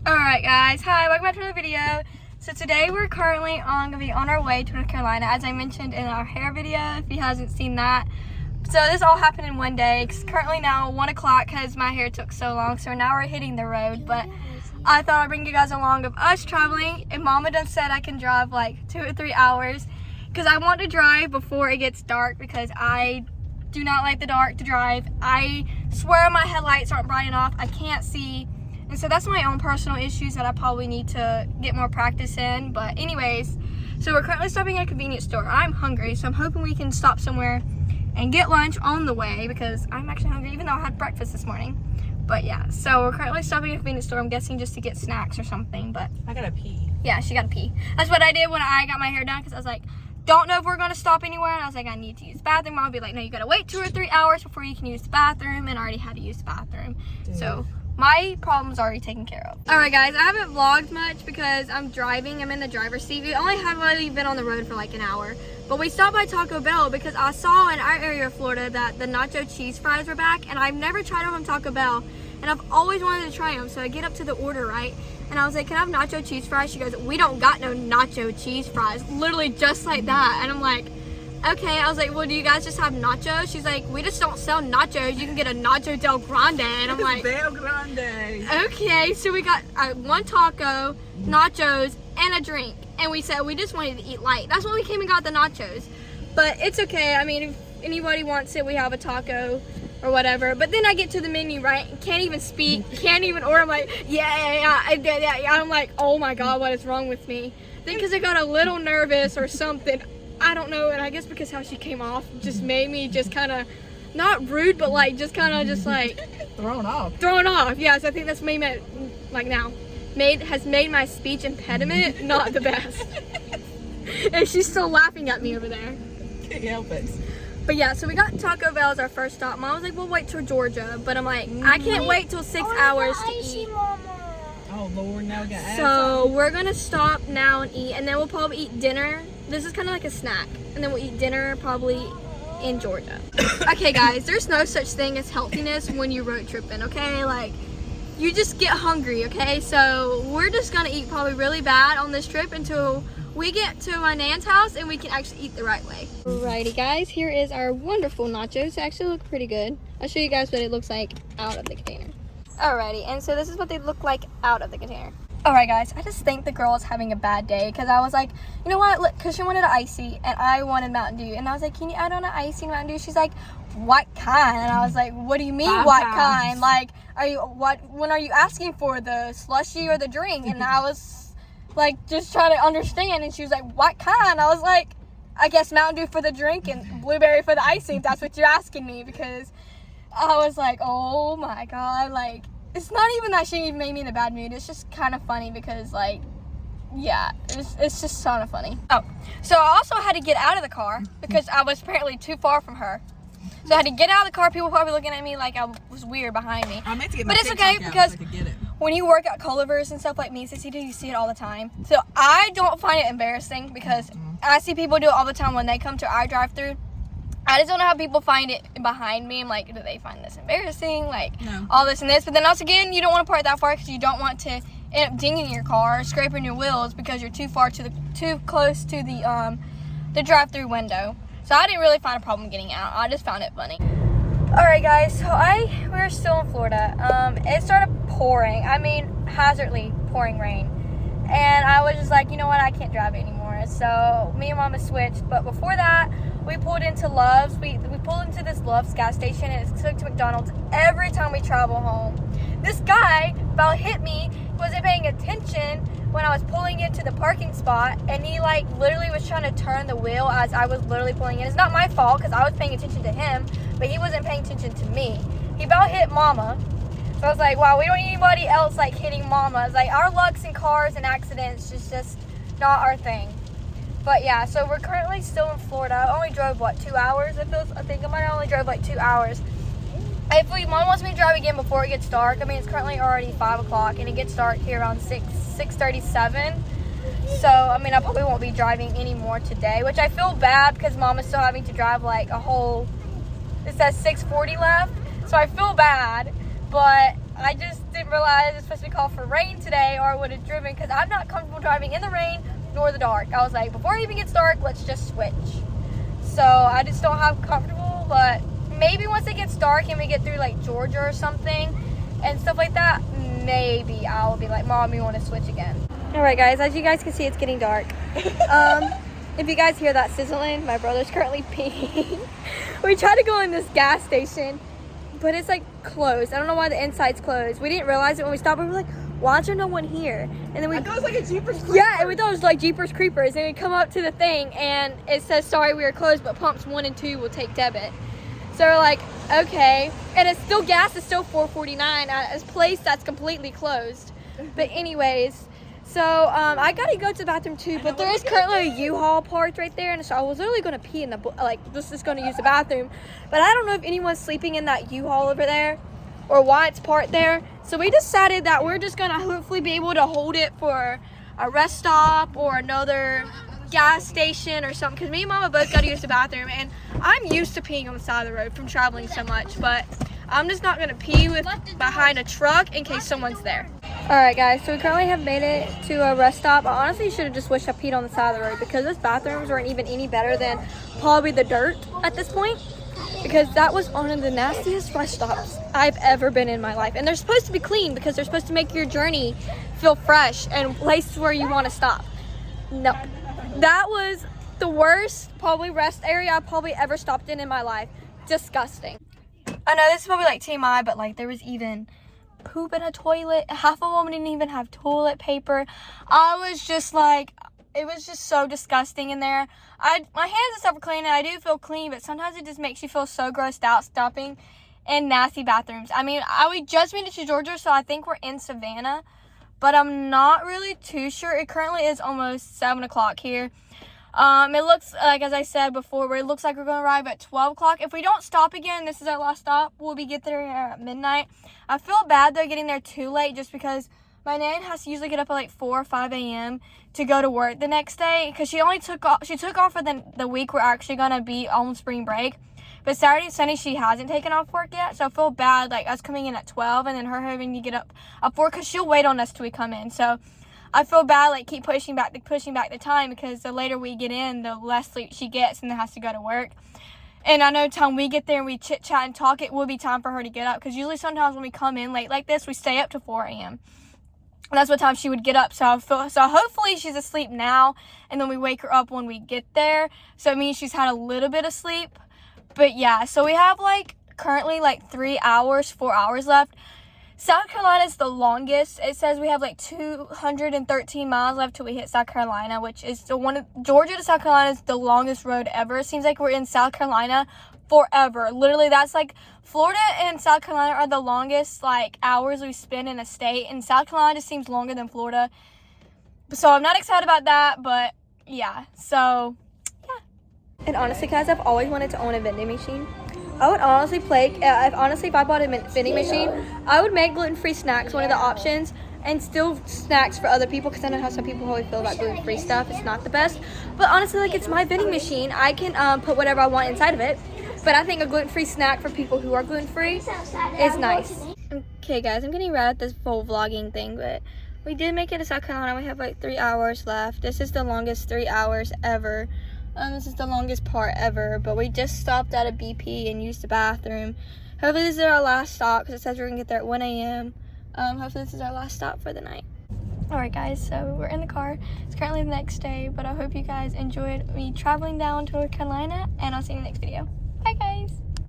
Alright guys, hi, welcome back to another video. So today we're currently gonna be on our way to North Carolina, as I mentioned in our hair video, if you hasn't seen that. So this all happened in one day. It's currently now 1 o'clock because my hair took so long, so now we're hitting the road. But I thought I'd bring you guys along of us traveling, and Mama done said I can drive like 2 or 3 hours because I want to drive before it gets dark because I do not like the dark to drive. I swear my headlights aren't bright enough. I can't see. And so that's my own personal issues that I probably need to get more practice in. But anyways, so we're currently stopping at a convenience store. I'm hungry, so I'm hoping we can stop somewhere and get lunch on the way because I'm actually hungry, even though I had breakfast this morning. But yeah, so we're currently stopping at a convenience store. I'm guessing just to get snacks or something, but I gotta pee. Yeah, she gotta pee. That's what I did when I got my hair done because I was like, don't know if we're gonna stop anywhere. And I was like, I need to use the bathroom. Mom would be like, no, you gotta wait 2 or 3 hours before you can use the bathroom, and I already had to use the bathroom. Dude. So my problem's already taken care of. All right, guys, I haven't vlogged much because I'm driving. I'm in the driver's seat. We only have really been on the road for like an hour. But we stopped by Taco Bell because I saw in our area of Florida that the nacho cheese fries were back, and I've never tried them from Taco Bell, and I've always wanted to try them. So I get up to the order, right? And I was like, can I have nacho cheese fries? She goes, we don't got no nacho cheese fries. Literally just like that. And I'm like, okay. I was like, well, do you guys just have nachos? She's like, we just don't sell nachos. You can get a nacho del grande. And I'm like, del grande. Okay, so we got one taco, nachos, and a drink. And we said we just wanted to eat light. That's why we came and got the nachos. But it's okay. I mean, if anybody wants it, we have a taco or whatever. But then I get to the menu, right? Can't even speak, can't even order. I'm like, yeah. I'm like, oh my God, what is wrong with me? Then because I got a little nervous or something, I don't know. And I guess because how she came off just made me just kind of, not rude, but like just kind of just like thrown off. Yes, I think that's made me like now. Has made my speech impediment not the best. And she's still laughing at me over there. Can't help it. But yeah, so we got Taco Bell as our first stop. Mom was like, we'll wait till Georgia. But I'm like, I can't wait till 6 hours to eat. Oh Lord, now we got So we're gonna stop now and eat, and then we'll probably eat dinner. This is kind of like a snack. And then we'll eat dinner probably in Georgia. Okay guys, there's no such thing as healthiness when you're road tripping, okay? Like, you just get hungry, okay? So we're just gonna eat probably really bad on this trip until we get to my nan's house and we can actually eat the right way. Alrighty guys, here is our wonderful nachos. They actually look pretty good. I'll show you guys what it looks like out of the container. Alrighty, and so this is what they look like out of the container. Alright guys, I just think the girl is having a bad day because I was like, you know what, look, because she wanted an icy and I wanted Mountain Dew, and I was like, can you add on an icy Mountain Dew? She's like, what kind? And I was like, what do you mean what kind? Like, when are you asking for, the slushie or the drink? And I was like just trying to understand, and she was like, what kind? I was like, I guess Mountain Dew for the drink and blueberry for the icing, if that's what you're asking me, because I was like, oh my God, like, it's not even that she even made me in a bad mood. It's just kind of funny because, like, yeah, it's just kind of funny. Oh, so I also had to get out of the car because I was apparently too far from her. So I had to get out of the car. People were probably looking at me like I was weird behind me. I meant to get my but it's TikTok okay because so I could get it. When you work at Culver's and stuff like me, Sissy, you see it all the time. So I don't find it embarrassing because I see people do it all the time when they come to our drive-thru. I just don't know how people find it behind me. I'm like, do they find this embarrassing? Like, no. All this and this. But then also, again, you don't want to park that far because you don't want to end up dinging your car, scraping your wheels because you're too close to the drive-thru window. So I didn't really find a problem getting out. I just found it funny. All right, guys. So we're still in Florida. It started pouring. I mean, hazardly pouring rain. And I was just like, you know what? I can't drive anymore. So me and Mama switched. But before that, we pulled into Love's. We pulled into this Love's gas station, and it's took to McDonald's every time we travel home. This guy about hit me, wasn't paying attention when I was pulling into the parking spot, and he like literally was trying to turn the wheel as I was literally pulling in. It's not my fault because I was paying attention to him, but he wasn't paying attention to me. He about hit Mama. So I was like, wow, we don't need anybody else like hitting Mama. It's like our lucks in cars and accidents is just not our thing. But yeah, so we're currently still in Florida. I only drove, what, 2 hours? I think I might have only drove like 2 hours. If Mom wants me to drive again before it gets dark, I mean, it's currently already 5 o'clock, and it gets dark here around 6:37. So, I mean, I probably won't be driving anymore today, which I feel bad because Mom is still having to drive like a whole, it says 6:40 left. So I feel bad, but I just didn't realize it's supposed to be called for rain today, or I would have driven, because I'm not comfortable driving in the rain nor the dark. I was like, before it even gets dark, let's just switch. So I just don't have comfortable, but maybe once it gets dark and we get through like Georgia or something and stuff like that, maybe I'll be like, Mom, you want to switch again. All right, guys, as you guys can see, it's getting dark. If you guys hear that sizzling, my brother's currently peeing. We tried to go in this gas station, but it's like closed. I don't know why the inside's closed. We didn't realize it when we stopped. We were like, why is there no one here? And then I thought it was like a Jeepers Creepers. yeah, we thought it was like Jeepers Creepers. And we come up to the thing, and it says, sorry, we are closed, but pumps 1 and 2 will take debit. So we're like, okay. And it's still, gas is still $4.49 at a place that's completely closed. But anyways, so I gotta go to the bathroom too, but there is currently a U-Haul parked right there, and so I was literally gonna pee in the, just gonna use the bathroom. But I don't know if anyone's sleeping in that U-Haul over there or why it's parked there. So we decided that we're just gonna hopefully be able to hold it for a rest stop or another gas station or something, because me and Mama both gotta use the bathroom, and I'm used to peeing on the side of the road from traveling so much, but I'm just not gonna pee behind a truck in case someone's there. Alright guys, so we currently have made it to a rest stop. I honestly should have just wished I peed on the side of the road, because those bathrooms weren't even any better than probably the dirt at this point, because that was one of the nastiest rest stops I've ever been in my life. And they're supposed to be clean because they're supposed to make your journey feel fresh and places where you want to stop. No, that was the worst probably rest area I probably ever stopped in my life. Disgusting. I know this is probably like TMI, but like there was even poop in a toilet. Half of them didn't even have toilet paper. I was just like, it was just so disgusting in there. My hands and stuff are clean, and I do feel clean, but sometimes it just makes you feel so grossed out stopping in nasty bathrooms. I mean, we just made it to Georgia, so I think we're in Savannah, but I'm not really too sure. It currently is almost 7 o'clock here. It looks like, as I said before, it looks like we're going to arrive at 12 o'clock. If we don't stop again, this is our last stop, we'll be get there at midnight. I feel bad, though, getting there too late, just because my nan has to usually get up at like 4 or 5 a.m. to go to work the next day, because she took off for the week we're actually going to be on spring break. But Saturday and Sunday, she hasn't taken off work yet, so I feel bad, like, us coming in at 12 and then her having to get up at 4, because she'll wait on us till we come in. So I feel bad, like, keep pushing back the time, because the later we get in, the less sleep she gets and then has to go to work. And I know time we get there and we chit-chat and talk, it will be time for her to get up, because usually sometimes when we come in late like this, we stay up to 4 a.m. And that's what time she would get up. So hopefully she's asleep now, and then we wake her up when we get there. So it means she's had a little bit of sleep. But yeah, so we have like currently like 3 hours, 4 hours left. South Carolina is the longest. It says we have like 213 miles left till we hit South Carolina, which is Georgia to South Carolina is the longest road ever. It seems like we're in South Carolina forever. Literally, that's like Florida and South Carolina are the longest like hours we spend in a state, and South Carolina just seems longer than Florida. So I'm not excited about that, but yeah. So yeah. And honestly, guys, I've always wanted to own a vending machine. I would honestly if I bought a vending machine, I would make gluten-free snacks one of the options, and still snacks for other people, because I know how some people probably feel about gluten-free stuff. It's not the best, but honestly, like, it's my vending machine. I can put whatever I want inside of it, but I think a gluten-free snack for people who are gluten-free is nice. Okay, guys, I'm getting right at this whole vlogging thing, but we did make it to South Carolina. We have like 3 hours left. This is the longest 3 hours ever. This is the longest part ever, but we just stopped at a BP and used the bathroom. Hopefully this is our last stop, because it says we're gonna get there at 1 a.m. Hopefully this is our last stop for the night. Alright guys, so we're in the car. It's currently the next day, but I hope you guys enjoyed me traveling down to North Carolina, and I'll see you in the next video. Bye guys!